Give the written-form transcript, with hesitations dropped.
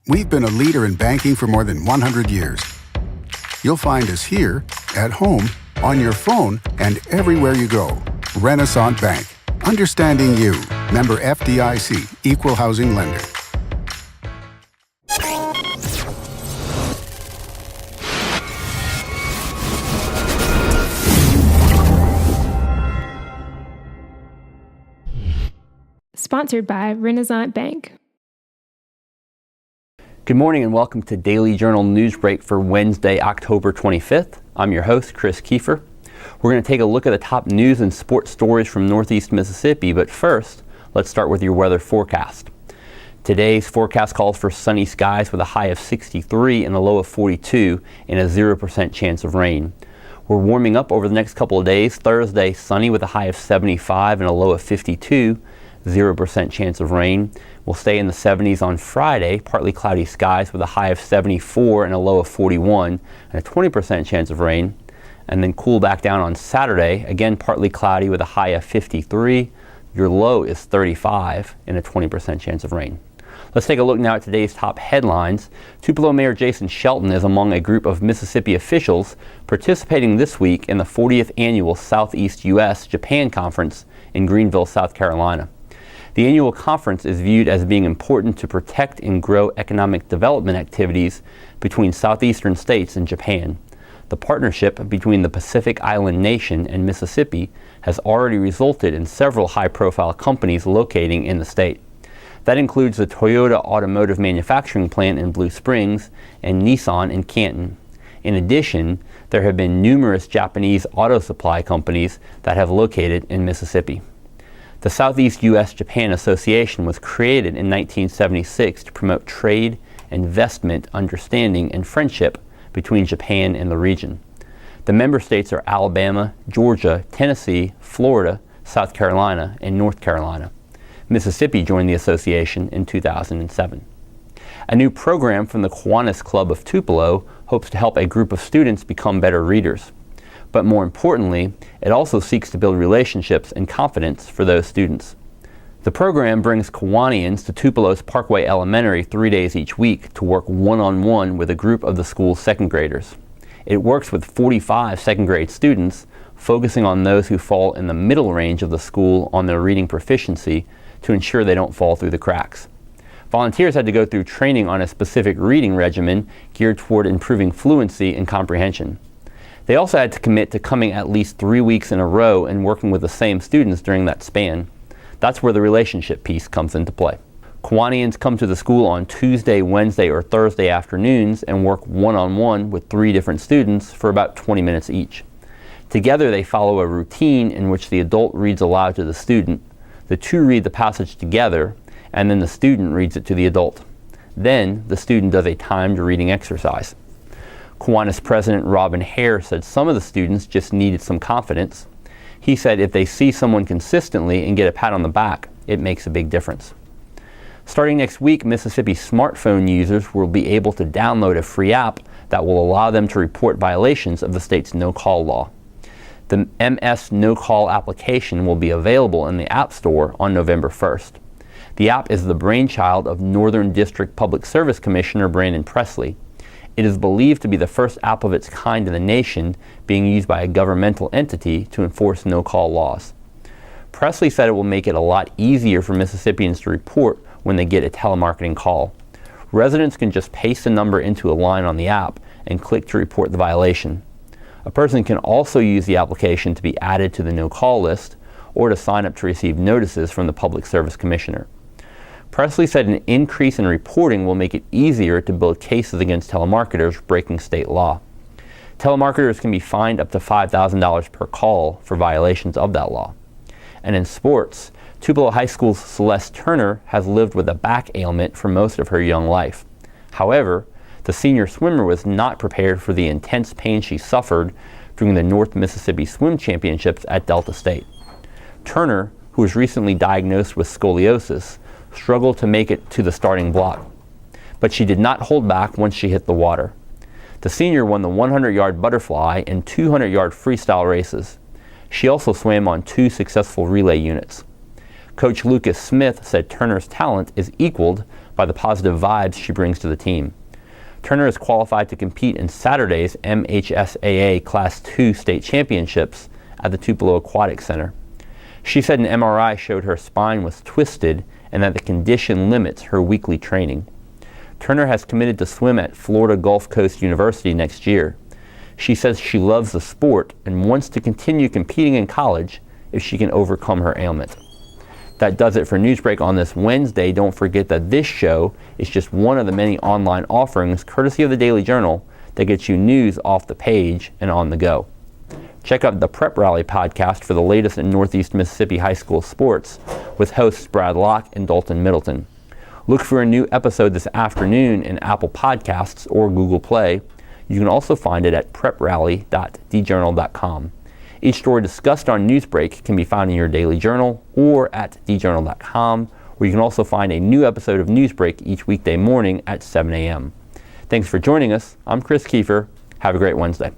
We've been a leader in banking for more than 100 years. You'll find us here, at home, on your phone, and everywhere you go. Renaissance Bank. Understanding you. Member FDIC. Equal housing lender. Sponsored by Renaissance Bank. Good morning and welcome to Daily Journal Newsbreak for Wednesday, October 25th. I'm your host, Chris Kiefer. We're going to take a look at the top news and sports stories from Northeast Mississippi, but first, let's start with your weather forecast. Today's forecast calls for sunny skies with a high of 63 and a low of 42 and a 0% chance of rain. We're warming up over the next couple of days. Thursday, sunny with a high of 75 and a low of 52. 0% chance of rain. We'll stay in the 70s on Friday, partly cloudy skies with a high of 74 and a low of 41 and a 20% chance of rain. And then cool back down on Saturday, again partly cloudy with a high of 53. Your low is 35 and a 20% chance of rain. Let's take a look now at today's top headlines. Tupelo Mayor Jason Shelton is among a group of Mississippi officials participating this week in the 40th annual Southeast U.S. Japan Conference in Greenville, South Carolina. The annual conference is viewed as being important to protect and grow economic development activities between southeastern states and Japan. The partnership between the Pacific Island nation and Mississippi has already resulted in several high-profile companies locating in the state. That includes the Toyota Automotive Manufacturing Plant in Blue Springs and Nissan in Canton. In addition, there have been numerous Japanese auto supply companies that have located in Mississippi. The Southeast U.S.-Japan Association was created in 1976 to promote trade, investment, understanding, and friendship between Japan and the region. The member states are Alabama, Georgia, Tennessee, Florida, South Carolina, and North Carolina. Mississippi joined the association in 2007. A new program from the Kiwanis Club of Tupelo hopes to help a group of students become better readers. But more importantly, it also seeks to build relationships and confidence for those students. The program brings Kewaneeans to Tupelo's Parkway Elementary 3 days each week to work one-on-one with a group of the school's second graders. It works with 45 second grade students, focusing on those who fall in the middle range of the school on their reading proficiency to ensure they don't fall through the cracks. Volunteers had to go through training on a specific reading regimen geared toward improving fluency and comprehension. They also had to commit to coming at least 3 weeks in a row and working with the same students during that span. That's where the relationship piece comes into play. Kewaneeans come to the school on Tuesday, Wednesday, or Thursday afternoons and work one-on-one with 3 different students for about 20 minutes each. Together they follow a routine in which the adult reads aloud to the student, the two read the passage together, and then the student reads it to the adult. Then the student does a timed reading exercise. Kiwanis President Robin Hare said some of the students just needed some confidence. He said if they see someone consistently and get a pat on the back, it makes a big difference. Starting next week, Mississippi smartphone users will be able to download a free app that will allow them to report violations of the state's no-call law. The MS No-Call application will be available in the App Store on November 1st. The app is the brainchild of Northern District Public Service Commissioner Brandon Presley. It is believed to be the first app of its kind in the nation being used by a governmental entity to enforce no-call laws. Presley said it will make it a lot easier for Mississippians to report when they get a telemarketing call. Residents can just paste a number into a line on the app and click to report the violation. A person can also use the application to be added to the no-call list or to sign up to receive notices from the Public Service Commissioner. Presley said an increase in reporting will make it easier to build cases against telemarketers breaking state law. Telemarketers can be fined up to $5,000 per call for violations of that law. And in sports, Tupelo High School's Celeste Turner has lived with a back ailment for most of her young life. However, the senior swimmer was not prepared for the intense pain she suffered during the North Mississippi Swim Championships at Delta State. Turner, who was recently diagnosed with scoliosis, struggled to make it to the starting block. But she did not hold back once she hit the water. The senior won the 100-yard butterfly and 200-yard freestyle races. She also swam on 2 successful relay units. Coach Lucas Smith said Turner's talent is equaled by the positive vibes she brings to the team. Turner is qualified to compete in Saturday's MHSAA Class II state championships at the Tupelo Aquatic Center. She said an MRI showed her spine was twisted and that the condition limits her weekly training. Turner has committed to swim at Florida Gulf Coast University next year. She says she loves the sport and wants to continue competing in college if she can overcome her ailment. That does it for Newsbreak on this Wednesday. Don't forget that this show is just one of the many online offerings courtesy of the Daily Journal that gets you news off the page and on the go. Check out the Prep Rally podcast for the latest in Northeast Mississippi high school sports with hosts Brad Locke and Dalton Middleton. Look for a new episode this afternoon in Apple Podcasts or Google Play. You can also find it at preprally.djournal.com. Each story discussed on Newsbreak can be found in your Daily Journal or at djournal.com, where you can also find a new episode of Newsbreak each weekday morning at 7 a.m. Thanks for joining us. I'm Chris Kiefer. Have a great Wednesday.